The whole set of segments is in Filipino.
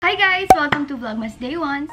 Hi guys! Welcome to Vlogmas Day 1.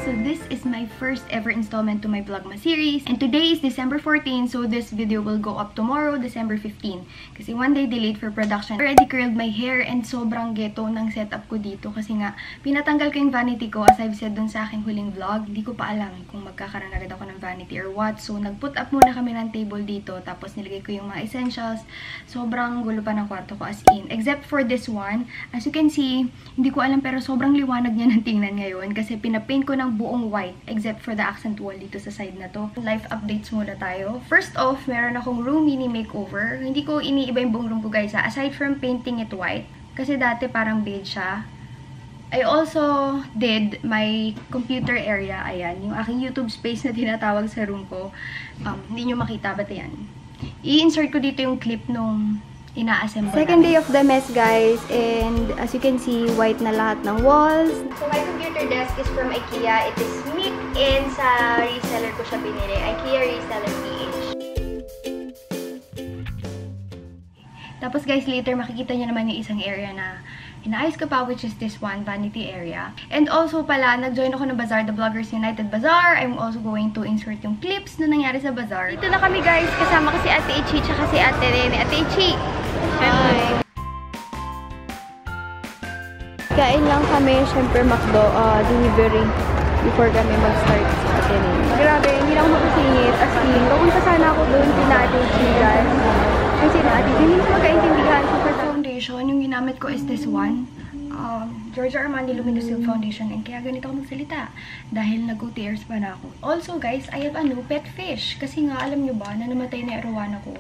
So this is my first ever installment to my Vlogmas series. And today is December 14, so this video will go up tomorrow, December 15. Kasi one day delayed for production. I already curled my hair and sobrang ghetto ng setup ko dito. Kasi nga, pinatanggal ko yung vanity ko as I've said dun sa aking huling vlog. Hindi ko pa alam kung magkakaroon agad ako ng vanity or what. So nag-put up muna kami ng table dito. Tapos nilagay ko yung mga essentials. Sobrang gulo pa ng kwarto ko as in. Except for this one. As you can see, hindi ko alam pero sobrang liwanag niya ng tingnan ngayon. Kasi pinapaint ko ng buong white except for the accent wall dito sa side na to. Life updates muna tayo. First off, meron akong room mini makeover. Hindi ko iniiba yung buong room ko guys aside from painting it white. Kasi dati parang beige siya. I also did my computer area. Ayan, yung aking YouTube space na tinatawag sa room ko. Hindi nyo makita, ba't yan? I-insert ko dito yung clip nung ina-assemble. Second day of the mess, guys. And as you can see, white na lahat ng walls. So my computer desk is from IKEA. It is made in sa reseller ko siya binili. IKEA Reseller PH. Tapos guys, later makikita nyo naman yung isang area na inaayos ko pa, which is this one, vanity area. And also pala, nag-join ako ng Bazaar, the Vloggers United Bazaar. I'm also going to insert yung clips na nangyari sa Bazaar. Dito na kami guys, kasama ko si Ate Ichi tsaka si Ate Rene. Ate Ichi! Hi! Kain lang kami, syempre McDo, delivery before kami mag-start sa Ate Rene. Grabe, hindi na ako makasingit. As in, pupunta sana ako doon kina Ate Ichi guys. Kasi na Ate Ichi, hindi ko magkaintindihan. Super foundation, yung ginamit ko is this one. Giorgio Armani Luminous Silk Foundation. And kaya ganito ako magsalita. Dahil nag-OTRs pa na ako. Also guys, I have a new pet fish. Kasi nga, alam nyo ba, na namatay na arowana ko.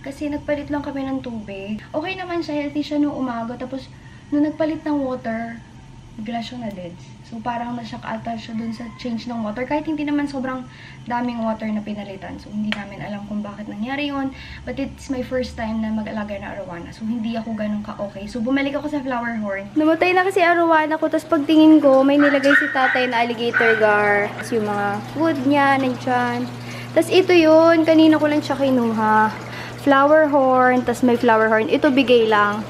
Kasi nagpalit lang kami ng tubig. Okay naman siya, healthy siya nung umaga. Tapos, nung nagpalit ng water, bigla siyang na-deads. So, parang na-shock ata siya dun sa change ng water. Kahit hindi naman sobrang daming water na pinalitan. So, hindi namin alam kung bakit nangyari yun. But it's my first time na mag-alaga na arowana. So, hindi ako ganun ka-okay. So, bumalik ako sa flower horn. Namatay na kasi arowana ko. Tapos, pagtingin ko, may nilagay si tatay na alligator gar. Tapos, yung mga food niya, nandyan. Tapos, ito yun. Kanina ko lang siya kinuha. Flower horn. Tapos, may flower horn. Ito, bigay lang.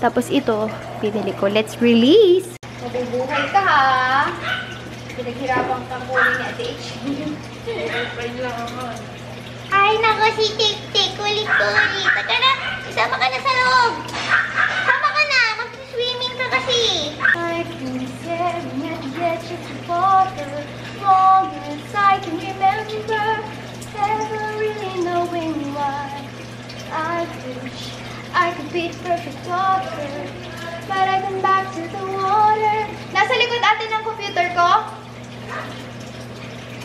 Tapos, ito, pinili ko. Let's release! Mabubuhay ka ha! Pinaghirapan kang kunin ni Ate H. Ay, nako si Tik-Tik. Kulit-kulit. Taka na, isama ka na sa loob. Sama ka na. Mag-swimming ka kasi. I can say yet you water long as I can remember. Never really knowing why. I wish I could be the perfect daughter. But I come back to the water. Nasa likod atin ng computer ko?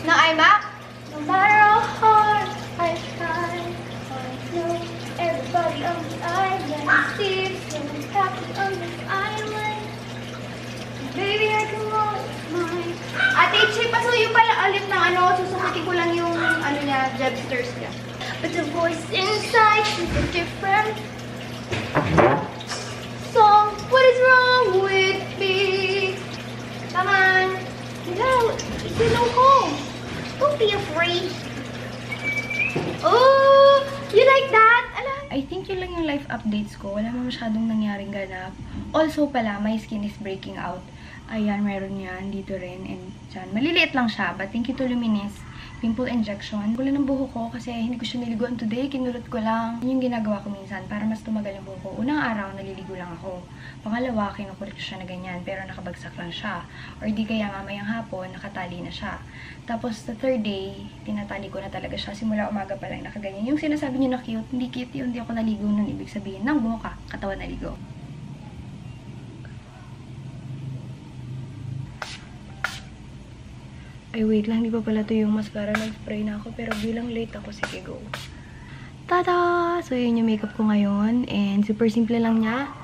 Ng iMac? No matter how hard I try, I know everybody on the island seems so happy on this island. Baby, I can always mine. Ate Ichi, pasuyo pala ulit ng ano. Susukutin ko lang yung ano niya, Jebsters niya. But the voice inside is so different. So, what is wrong with me? Come on. No, go home. Don't be afraid. Oh, you like that? I think yun lang yung life updates ko. Wala mo masyadong nangyaring ganap. Also pala, my skin is breaking out. Ayan, meron yan. Dito rin. And dyan. Maliliit lang siya. But thank you to Luminis. Pimple injection. Kulang ng buho ko kasi hindi ko siya niliguan today. Kinulot ko lang. Yun yung ginagawa ko minsan para mas tumagal ang buho ko. Unang araw, naliligo lang ako. Pangalawa, kinukulit ko siya na ganyan pero nakabagsak lang siya. Or di kaya mamayang hapon, nakatali na siya. Tapos, the third day, tinatali ko na talaga siya. Simula umaga pa lang nakaganyan. Yung sinasabi niyo na cute, hindi cute yun. Hindi ako naligo nun. Ibig sabihin, nang buho ka, katawan naligo. Ay, wait lang. Di pa pala to yung mascara. Nag-spray na ako. Pero bilang late ako, sige, go. Tada! So, yun yung makeup ko ngayon. And super simple lang niya.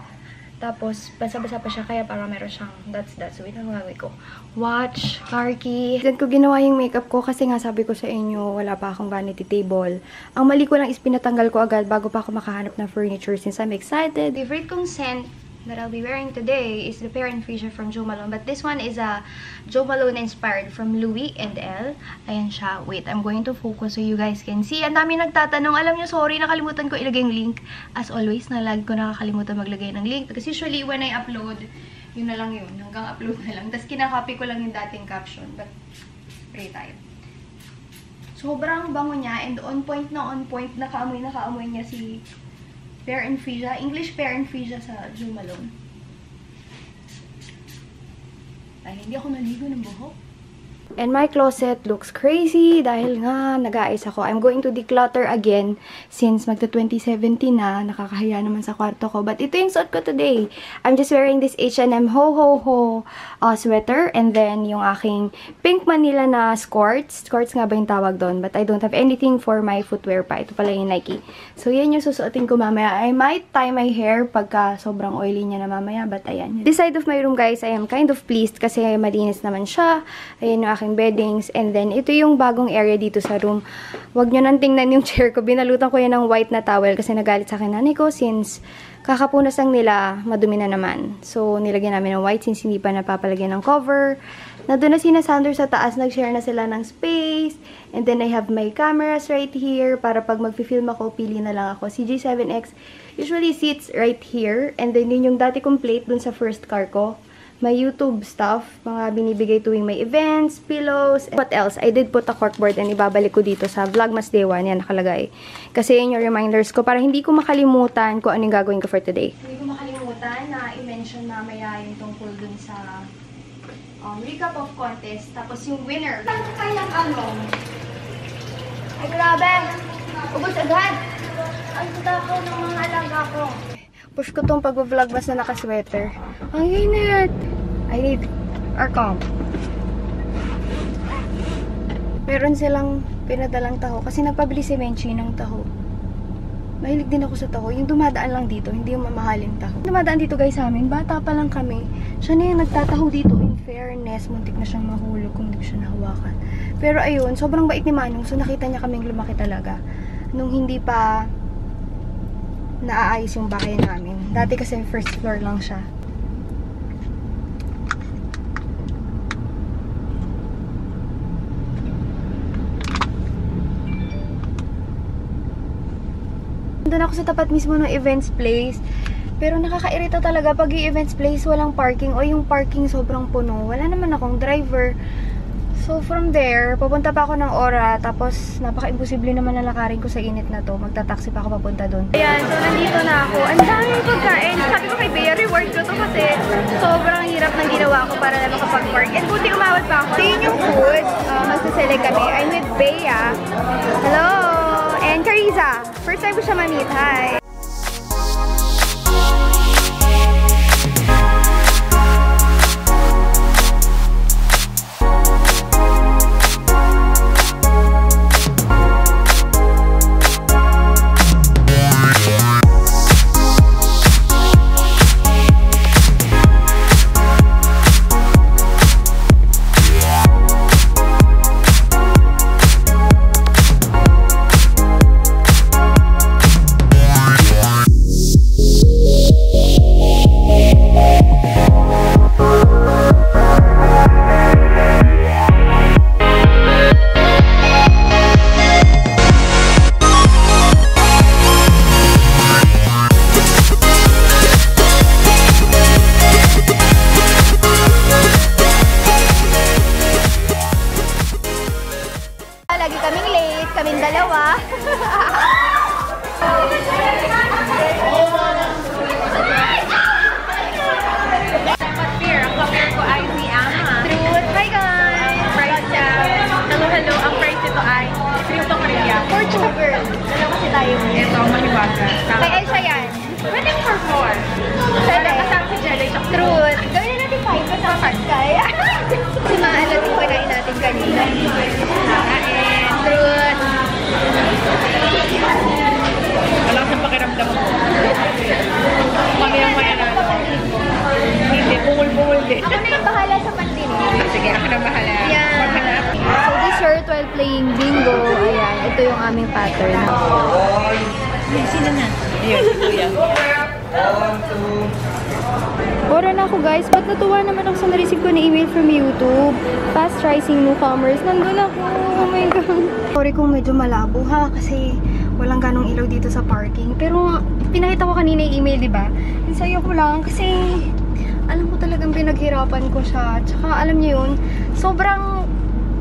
Tapos, basa-basa pa siya, kaya parang meron siyang dots-dots. So, wait, ano gagawin ko? Watch, car key. Then ko ginawa yung makeup ko kasi nga sabi ko sa inyo, wala pa akong vanity table. Ang mali ko lang is pinatanggal ko agad bago pa ako makahanap ng furniture since I'm excited. Favorite kong scent that I'll be wearing today is the Pear and Freesia from Jo Malone. But this one is a Jo Malone inspired from Louis and Elle. Ayan siya. Wait, I'm going to focus so you guys can see. Ang dami nagtatanong. Alam nyo, sorry, nakalimutan ko ilagay yung link. As always, lagi ko nakakalimutan maglagay ng link. Because usually, when I upload, yun na lang yun. Hanggang upload na lang. Tapos kinakopy ko lang yung dating caption. But, pray tayo. Sobrang bango niya. And on point na on point. Nakaamoy niya si Pear and Freesia. English Pear and Freesia sa Jo Malone. Ay, hindi ako naligo ng buhok. And my closet looks crazy dahil nga nag-aayos ako. I'm going to declutter again since magta-2017 na. Nakakahiya naman sa kwarto ko. But ito yung suot ko today. I'm just wearing this H&M ho-ho-ho sweater. And then yung aking pink Manila na skirts. Skirts nga ba yung tawag doon? But I don't have anything for my footwear pa. Ito pala yung Nike. So yan yung susuotin ko mamaya. I might tie my hair pagka sobrang oily niya na mamaya. But ayan. This side of my room guys, I am kind of pleased kasi malinis naman siya. Ayan yung aking beddings. And then, ito yung bagong area dito sa room. Huwag nyo nang tingnan yung chair ko. Binalutan ko yan ng white na towel kasi nagalit sa akin nanay ko since kakapunas lang nila, madumi na naman. So, nilagyan namin ng white since hindi pa napapalagyan ng cover. Nandun na sina Sander sa taas. Nag-share na sila ng space. And then, I have my cameras right here para pag mag-film ako, pili na lang ako. Si G7X usually sits right here. And then, yun yung dati kong plate dun sa first car ko. My YouTube stuff, mga binibigay tuwing may events, pillows, and what else? I did put a corkboard and ibabalik ko dito sa Vlogmas Day 1, yan nakalagay. Kasi yun yung reminders ko para hindi ko makalimutan kung anong gagawin ko for today. Hindi ko makalimutan na i-mention mamaya yung tungkol dun sa recap of contest, tapos yung winner. Ano kayang Ay grabe! Ubus agad! Ang tataw ng mga alaga ko. Push ko tong pag-vlogmas na naka-sweater. Ang init! I need our comp. Meron silang pinadalang taho. Kasi nagpabili si Menchi ng taho. Mahilig din ako sa taho. Yung dumadaan lang dito, hindi yung mamahaling taho. Dumadaan dito guys sa amin, bata pa lang kami. Siya na yung nagtataho dito. In fairness, muntik na siyang mahulog kung hindi ko siya nahawakan. Pero ayun, sobrang bait ni Manong. So nakita niya kaming lumaki talaga. Nung hindi pa naaayos yung bahay namin. Dati kasi first floor lang siya. Doon ako sa tapat mismo ng events place. Pero nakakairita talaga pag yung events place walang parking o yung parking sobrang puno. Wala naman akong driver. So, from there, pupunta pa ako ng Ora, tapos napaka-imposible naman na lakarin ko sa init na to. Magta-taxi pa ako papunta doon. Ayan, so nandito na ako. Ang daming pagkain. Sabi ko kay Bea, reward ko to kasi sobrang hirap ng ginawa ko para na makapag-park. And buti umawat pa ako. So, yun yung food. Magsaselect kami. I'm with Bea. Hello! And Carissa. First time ko siya ma-meet. Hi! linggo, ayan, ito yung aming pattern. Sino na? Ayun, si Kuya. Ora na ako guys, ba't natuwa naman ako sa na-receive ko na email from YouTube? Fast rising newcomers. Nandun ako. Oh my God. Sorry kung medyo malabo ha, kasi walang ganong ilaw dito sa parking. Pero pinakita ko kanina yung email, di ba? Sa'yo ko lang kasi alam ko talagang pinaghirapan ko siya. Tsaka alam niyo yun, sobrang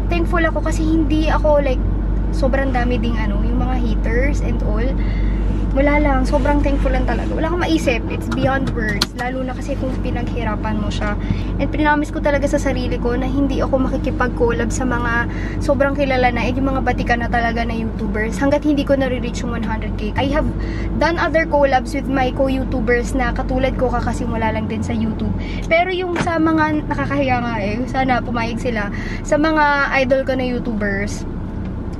thankful ako kasi hindi ako like sobrang dami ding yung mga haters and all. Wala lang, sobrang thankful lang talaga. Wala akong maisip, it's beyond words. Lalo na kasi kung pinaghirapan mo siya. And pinamis ko talaga sa sarili ko na hindi ako makikipag-collab sa mga sobrang kilala na, yung mga batikan na talaga na YouTubers. Hanggat hindi ko nare-reach yung 100k. I have done other collabs with my co-YouTubers na katulad ko kakasimula lang din sa YouTube. Pero yung sa mga nakakahiya nga sana pumayag sila. Sa mga idol ko na YouTubers,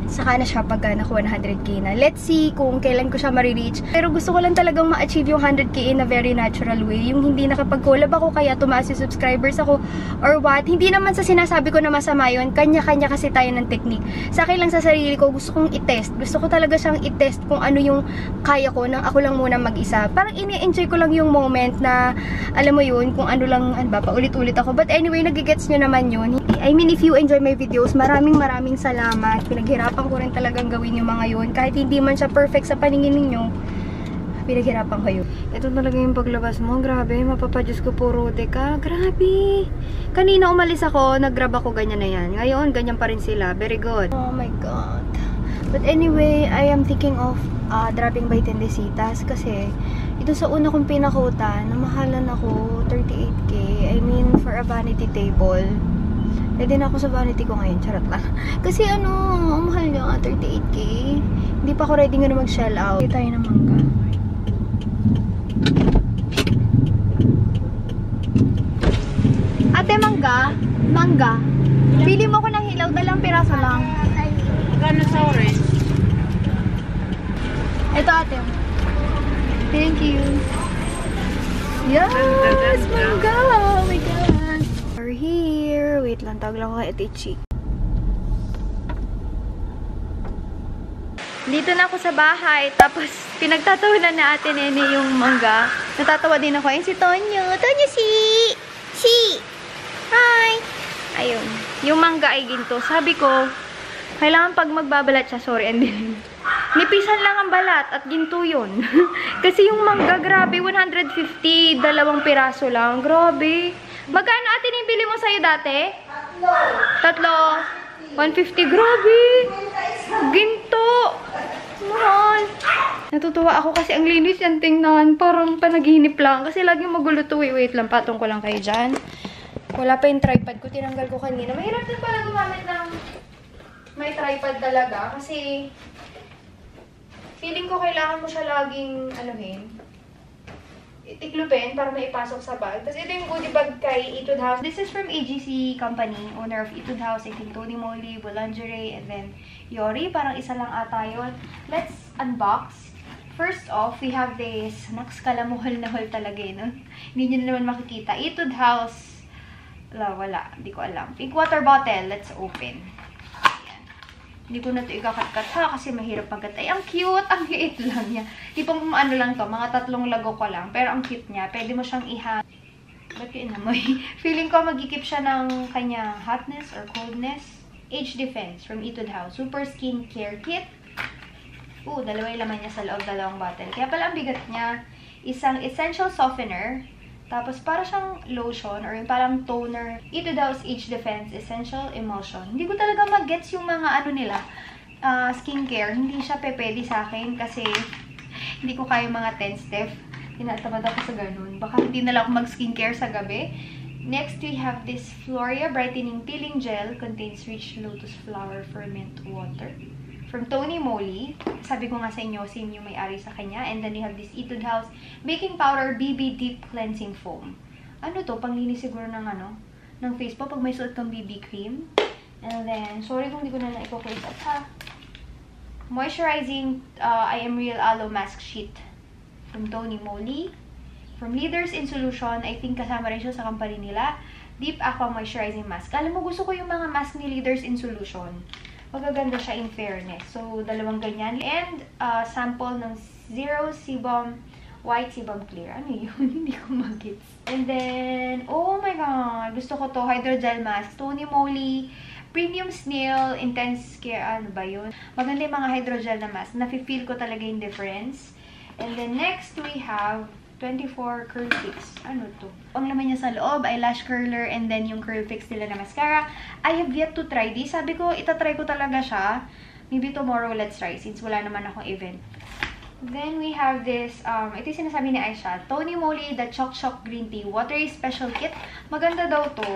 saka na siya pag nakuha 100k na. Let's see kung kailan ko siya ma-reach. Pero gusto ko lang talagang ma-achieve yung 100k in a very natural way. Yung hindi nakapag-collab ako kaya tumaas yung subscribers ako or what. Hindi naman sa sinasabi ko na masama yun. Kanya-kanya kasi tayo ng technique. Sa akin lang sa sarili ko, gusto kong i-test. Gusto ko talaga siyang i-test kung ano yung kaya ko nang ako lang muna mag-isa. Parang ini-enjoy ko lang yung moment na, alam mo yun, kung ano lang, paulit-ulit ako. But anyway, nagigets nyo naman yun. I mean, if you enjoy my videos, maraming salamat. Pinaghirapan ko rin talagang gawin yung mga yun. Kahit hindi man siya perfect sa paningin ninyo, pinaghirapan kayo. Ito talaga yung paglabas mo. Grabe, mapapadyos ko puro ka. Grabe. Kanina umalis ako, nag-grab ako, ganyan na yan. Ngayon, ganyan pa rin sila. Very good. Oh my God. But anyway, I am thinking of dropping by Tendesitas kasi ito sa una kong pinakutan, namahalan ako 38k. I mean, for a vanity table. Ready na ako sa vanity ko ngayon. Charot lang. Kasi ang mahal nga 38k. Hindi pa ako ready nga na mag-shell out. Hindi tayo ng mangga. Ate, mangga? Mangga. Pili mo ko ng hilaw. Dalang piraso lang. Magkano sa orange? Ito, ate. Thank you. Yes! Mangga! Oh my God! We're here. Wait lang, tawag lang ako kay Ate Chi. Dito na ako sa bahay. Tapos, pinagtatawanan na Ate Nene yung mangga. Natatawa din ako. Ayun si Tonyo. Tonyo, si! Hi! Ayun. Yung mangga ay ginto. Sabi ko, kailangan pag magbabalat siya. Sorry, and then, nipisan lang ang balat at ginto yun. Kasi yung mangga, grabe, 150. 2 piraso lang. Grabe. Magkano Ate Nene bili mo sa'yo dati? Tatlo. 150. Grabe. Ginto. Mahal. Natutuwa ako kasi ang linis yan tingnan. Parang panaginip lang. Kasi laging magulo to. Wait lang. Patong ko lang kayo dyan. Wala pa yung tripod ko. Tinanggal ko kanina. Mahirap din pala gumamit ng may tripod talaga. Kasi feeling ko kailangan mo siya laging itiklupin para maipasok sa bag. Tapos ito yung goodie bag kay Etude House. This is from AGC Company, owner of Etude House. I think Tony Moly, Boulangerie, and then Yori. Parang isa lang ata yun. Let's unbox. First off, we have this. Naks, kalamuhol na hol talaga no? Hindi nyo na naman makikita. Etude House. Wala. Hindi ko alam. Pink water bottle. Let's open. Hindi ko na ito ikakat-kat ha, kasi mahirap pagkat. Ay, ang cute! Ang liit lang niya. Tipong ano lang to, mga 3 lago ko lang. Pero ang cute niya. Pwede mo siyang ba't yun namoy? Feeling ko magikip siya ng kanya hotness or coldness. Age Defense from Etude House. Super Skin Care Kit. Dalawa yung laman niya sa loob, 2 bottle. Kaya pala ang bigat niya. Isang essential softener. Tapos, para siyang lotion or yung parang toner. Etude House Age Defense Essential Emulsion. Hindi ko talaga mag-gets yung mga nila, skincare. Hindi siya pwede sa akin kasi hindi ko kaya mga 10 step. Tinatamad ako sa ganun. Baka hindi na lang ako mag-skincare sa gabi. Next, we have this Floria Brightening Peeling Gel. Contains rich lotus flower ferment water. From Tony Moly. Sabi ko nga sa inyo, same yung may-ari sa kanya. And then we have this Etude House Baking Powder BB Deep Cleansing Foam. Ano to? Panglinis siguro ng ng face po pag may suot kang BB cream. And then, sorry kung hindi ko na i-close up ha. Moisturizing I Am Real Aloe Mask Sheet. From Tony Moly. From Leaders in Solution. I think kasama rin siya sa company nila. Deep Aqua Moisturizing Mask. Alam mo, gusto ko yung mga mask ni Leaders in Solution. Magaganda siya in fairness. So, dalawang ganyan. And, sample ng Zero Sebum White Sebum Clear. Ano yun? Hindi ko mag-gets. And then, oh my god! Gusto ko to. Hydrogel Mask. Tony Moly Premium Snail Intense Care. Ano ba yun? Maganda yung mga hydrogel na mask. Nafe-feel ko talaga yung difference. And then, next we have 24 Curl Fix. Ano to? Ang laman niya sa loob, eyelash curler, and then yung Curl Fix nila na mascara. I have yet to try this. Sabi ko, itatry ko talaga siya. Maybe tomorrow, let's try, since wala naman akong event. Then, we have this, ito yung sinasabi ni Aisha, Tony Moly, the Choc Choc Green Tea Watery Special Kit. Maganda daw to.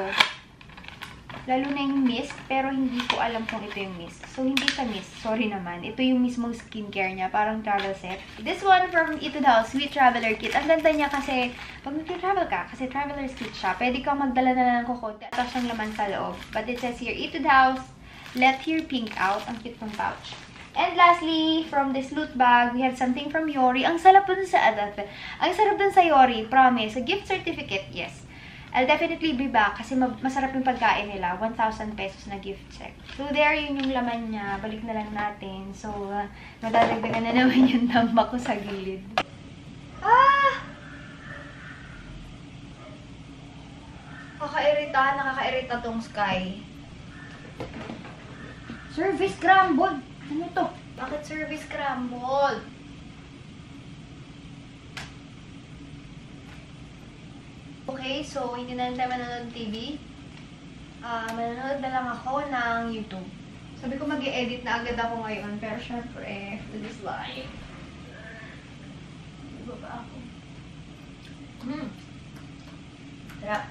Lalo na yung mist, pero hindi ko alam kung ito yung mist. So, hindi sa mist. Sorry naman. Ito yung mismong skincare niya. Parang travel set. This one from Etude House, Sweet Traveler Kit. Ang ganda niya kasi, pag nag-travel ka, kasi traveler's kit siya, pwede kang magdala na ng kukunti. Ito siyang laman sa loob. But it says here, Etude House, Let Your Pink Out. Ang cute ng pouch. And lastly, from this loot bag, we have something from Yori. Ang sarap dun sa Ang sarap dun sa Yori. Promise. A gift certificate, yes. I'll definitely be back kasi masarap yung pagkain nila. 1,000 pesos na gift check. So, there yun yung laman niya. Balik na lang natin. So, madadagdagan na naman yung tambak ko sa gilid. Nakakairita tong Sky. Service scrambled! Ano to? Bakit service scrambled? Okay, so hindi na tayo manonood TV. Manonood na lang ako ng YouTube. Sabi ko mag-i-edit na agad ako ngayon, pero syempre, to this life. Diba ba ako? Sarap.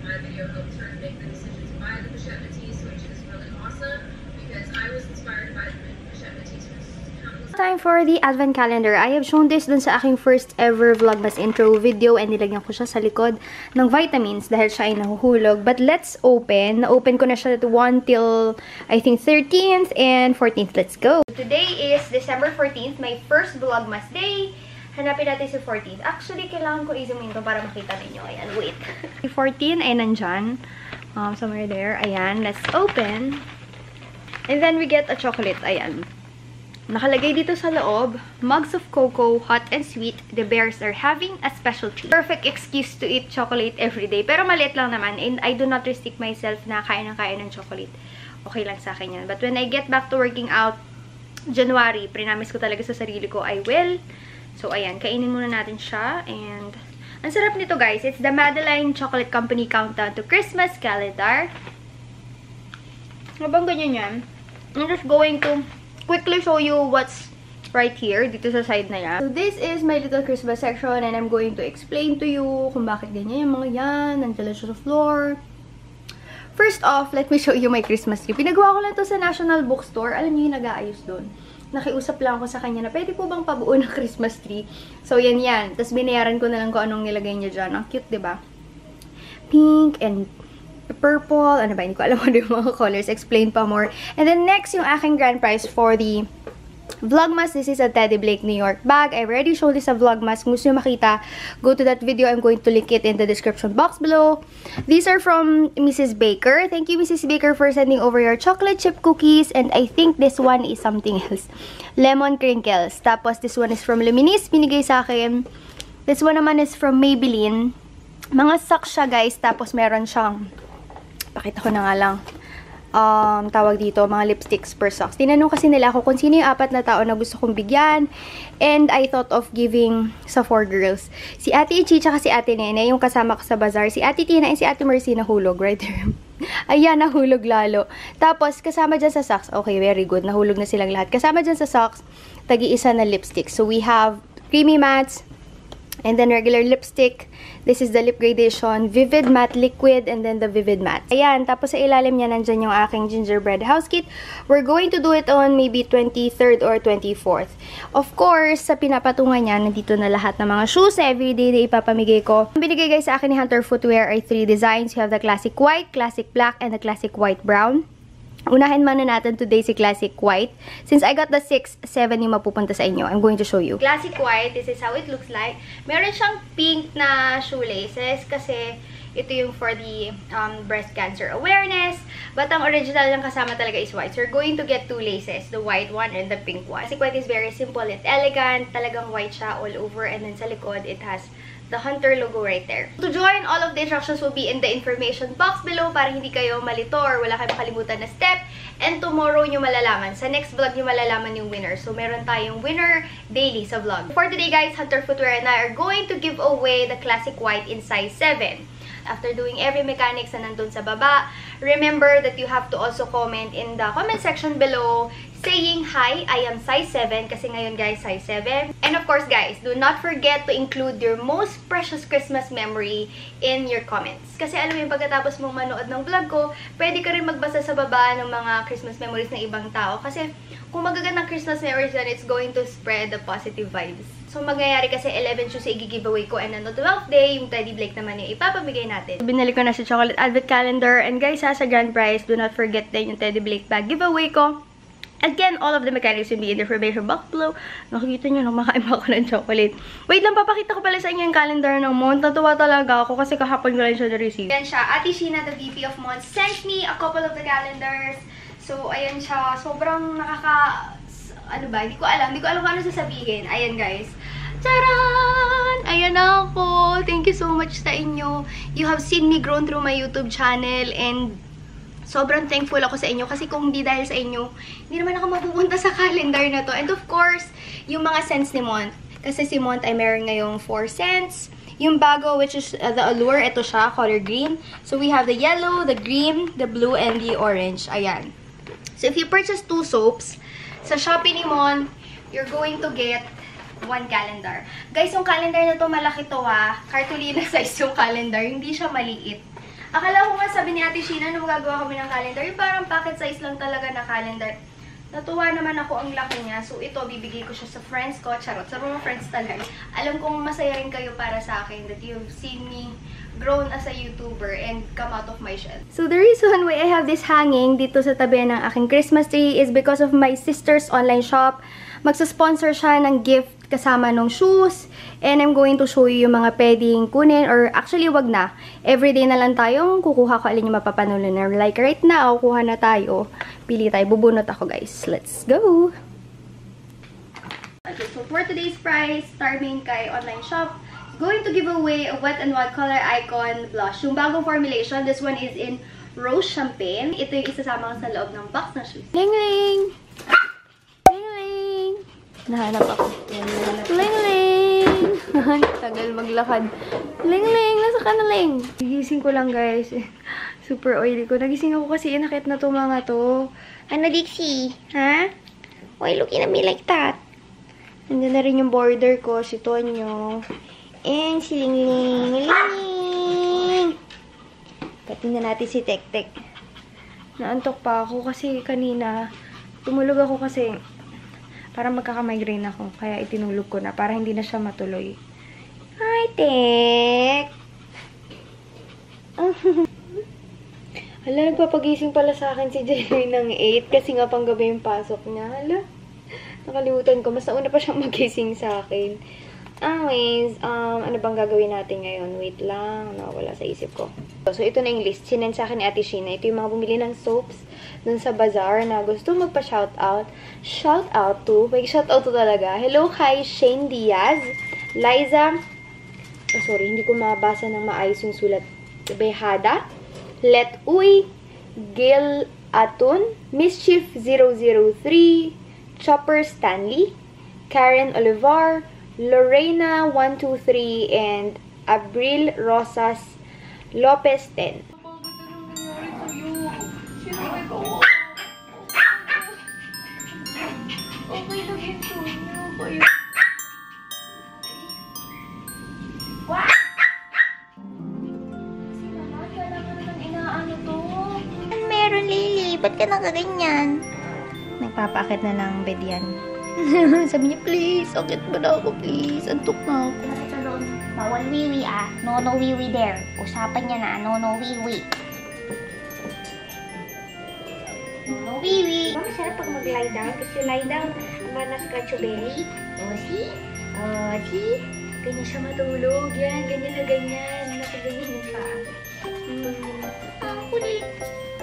My video helped her make the decision to buy the Bichette Métis, which is really awesome because I was inspired by the Bichette Métis for countless. Time for the advent calendar. I have shown this dun sa aking first ever Vlogmas intro video and nilagyan ko siya sa likod ng vitamins dahil siya ay nahuhulog. But let's open. Na-open ko na siya at 1 till I think 13th and 14th. Let's go! Today is December 14th, my first Vlogmas day. Hanapin natin si 14th. Actually, kailangan ko i-zoom in to para makita ninyo. Ayan, wait. Si 14 ay nandyan. Somewhere there. Ayan, let's open. And then we get a chocolate. Ayan. Nakalagay dito sa loob, mugs of cocoa, hot and sweet. The bears are having a special treat. Perfect excuse to eat chocolate every day. Pero maliit lang naman. And I do not restrict myself na kain ng chocolate. Okay lang sa akin yan. But when I get back to working out, January, prinamis ko talaga sa sarili ko, I will. So, ayan. Kainin muna natin siya. And, ang sarap nito, guys. It's the Madeline Chocolate Company Countdown to Christmas Calendar. Habang ganyan yan, I'm just going to quickly show you what's right here, dito sa side na yan. So, this is my little Christmas section and I'm going to explain to you kung bakit ganyan yung mga yan. Nandiyan siya sa floor. First off, let me show you my Christmas tree. Pinagawa ko lang to sa National Bookstore. Alam niyo yung nag-aayos doon. Nakiusap lang ako sa kanya na pwede po bang pabuo ng Christmas tree. So, yan. Tapos, binayaran ko na lang kung anong nilagay niya dyan. Ang cute, diba? Pink and purple. Ano ba? Hindi ko alam ano yung mga colors. Explain pa more. And then, next, yung aking grand prize for the Vlogmas. This is a Teddy Blake New York bag. I already showed this sa Vlogmas. Kung gusto nyo makita, go to that video. I'm going to link it in the description box below. These are from Mrs. Baker. Thank you, Mrs. Baker, for sending over your chocolate chip cookies. And I think this one is something else. Lemon crinkles. Tapos, this one is from Luminis. Binigay sa akin. This one naman is from Maybelline. Mga socks siya, guys. Tapos, meron siyang, pakita ko na nga lang. Tawag dito, mga lipsticks per socks. Tinanong kasi nila ako kung sino yung 4 na tao na gusto kong bigyan. And I thought of giving sa 4 girls. Si Ate Ichi tsaka si Ate Nene, yung kasama ko sa bazaar. Si Ate Tina and si Ate Mercy nahulog. Right there. Ayan, nahulog lalo. Tapos, kasama dyan sa socks. Okay, very good. Nahulog na silang lahat. Kasama dyan sa socks, tagi-isa na lipstick. So, we have creamy mattes. And then regular lipstick. This is the lip gradation, Vivid Matte Liquid, and then the Vivid Matte. Ayan, tapos sa ilalim niya nandyan yung aking gingerbread house kit. We're going to do it on maybe 23rd or 24th. Of course, sa pinapatungan niya, nandito na lahat ng mga shoes everyday na ipapamigay ko. Ang binigay guys sa akin ni Hunter Footwear ay 3 designs. You have the classic white, classic black, and the classic white brown. Unahin muna natin today si Classic White. Since I got the 6, 7 yung mapupunta sa inyo, I'm going to show you. Classic White, this is how it looks like. Meron siyang pink na shoelaces kasi Ito yung for the breast cancer awareness. But ang original ng kasama talaga is white. So you're going to get 2 laces. The white one and the pink one. Kasi white is very simple and elegant. Talagang white siya all over. And then sa likod, it has the Hunter logo right there. To join, all of the instructions will be in the information box below para hindi kayo malito or wala kayong makalimutan na step. And tomorrow nyo malalaman. Sa next vlog nyo malalaman yung winner. So meron tayong winner daily sa vlog. For today guys, Hunter Footwear and I are going to give away the classic white in size 7. After doing every mechanics na nandun sa baba, remember that you have to also comment in the comment section below saying, hi, I am size 7 kasi ngayon guys, size 7. And of course guys, do not forget to include your most precious Christmas memory in your comments. Kasi alam mo yung pagkatapos mong manood ng vlog ko, pwede ka rin magbasa sa baba ng mga Christmas memories ng ibang tao. Kasi kung magagandang Christmas memories yan, it's going to spread the positive vibes. So, magyayari kasi 11 shoes ay giveaway ko and on the 12th day, yung Teddy Blake naman yung ipapamigay natin. Binili ko na si Chocolate Advent Calendar and guys, sa grand prize, do not forget din yung Teddy Blake bag giveaway ko. Again, all of the mechanics will be in the information box below. Nakikita nyo, kumakain pa ako ng chocolate. Wait lang, papakita ko pala sa inyo yung calendar ng Mont. Natuwa talaga ako kasi kahapon ko lang siya na-receive. Yan siya. Ate Sheena, the VP of Mont, sent me a couple of the calendars. So, ayan siya. Sobrang ano ba? Hindi ko alam kung ano sasabihin. Ayan, guys. Charan! Ayan ako. Thank you so much sa inyo. You have seen me grown through my YouTube channel and sobrang thankful ako sa inyo kasi kung hindi dahil sa inyo, hindi naman ako mapupunta sa calendar na to. And of course, yung mga scents ni Mont. Kasi si Mont ay meron ngayong 4 scents. Yung bago, which is the Allure, ito siya, color green. So we have the yellow, the green, the blue, and the orange. Ayan. So if you purchase 2 soaps, sa Shopee ni Mont, you're going to get 1 calendar. Guys, yung calendar na to, malaki to ha. Cartolina size yung calendar. Hindi siya maliit. Akala ko nga sabi ni Ate Sheena nung magagawa kami ng calendar, yung parang pocket size lang talaga na calendar. Natuwa naman ako ang laki niya. So ito, bibigay ko siya sa friends ko. Charot, sa mga friends talaga. Alam kong masaya rin kayo para sa akin that you've seen me grown as a YouTuber and come out of my shell. So the reason why I have this hanging dito sa tabi ng aking Christmas tree is because of my sister's online shop. Magsa-sponsor siya ng gift kasama nung shoes. And I'm going to show you yung mga pwedeng kunin. Or actually, wag na. Everyday na lang tayong kukuha ko alin yung mapapanulan. Like right now, kuha na tayo. Pili tayo. Bubunot ako guys. Let's go! Okay, so for today's prize, Starmane kay online shop, going to give away a Wet n Wild Color Icon blush. Yung bagong formulation, this one is in Rose Champagne. Ito yung isasama sa loob ng box na shoes. Ling Ling! Ling Ling! Nahanap ako. Ling Ling! Tagal maglakad. Ling Ling! Nasa ka na Ling? Gigising ko lang guys. Super oily ko. Nagising ako kasi inakit na to mga to. Ano Dixie? Ha? Why looking at me like that? Nandiyan na rin yung border ko. Si Tonyo. And si Ling Ling. Ling Ling! Patingnan natin si Tek Tek. Naantok pa ako kasi kanina tumulog ako kasi parang magkaka-migraine ako. Kaya itinulog ko na para hindi na siya matuloy. Hi, Tek! Hala, nagpapagising pala sa akin si Jerry ng 8 kasi nga panggabi yung pasok niya. Hala, nakalimutan ko. Mas nauna pa siyang magising sa akin. Anyways, ano bang gagawin natin ngayon? Wait lang, nawala sa isip ko. So, ito na yung list. Sinend sa akin ni Ate Sheena. Ito yung mga bumili ng soaps dun sa bazaar na gusto magpa-shoutout. Shoutout to, shoutout to talaga. Hello kay Shane Diaz, Liza, oh sorry, hindi ko mabasa ng maayos yung sulat. Behada, Let Uy, Gil Atun, Mischief 003, Chopper Stanley, Karen Olivar, Lorena 123, and Abril Rosas Lopez 10. Meron, Lily. Ba't ka nakaganyan? Nagpapaakit na ng bed yan. Sabi niya, please, akit ba na ako, please. Antok na ako. Bawal wiwi ah. No wiwi there. Usapan niya na, no wiwi. No wiwi. Masarap pag mag-lie down. Kasi lie down, na-scratch yung belly. See? See? Ganyan siya matulog. Yan, ganyan na ganyan. Nakaganyan yung paa. Ang kulit.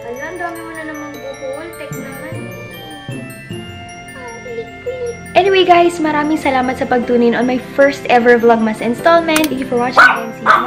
Ala, ang dami mo na namang buhol. Tek naman. Ang kulit-kulit. Anyway guys, maraming salamat sa pagtunin on my first ever Vlogmas installment. Thank you for watching and see you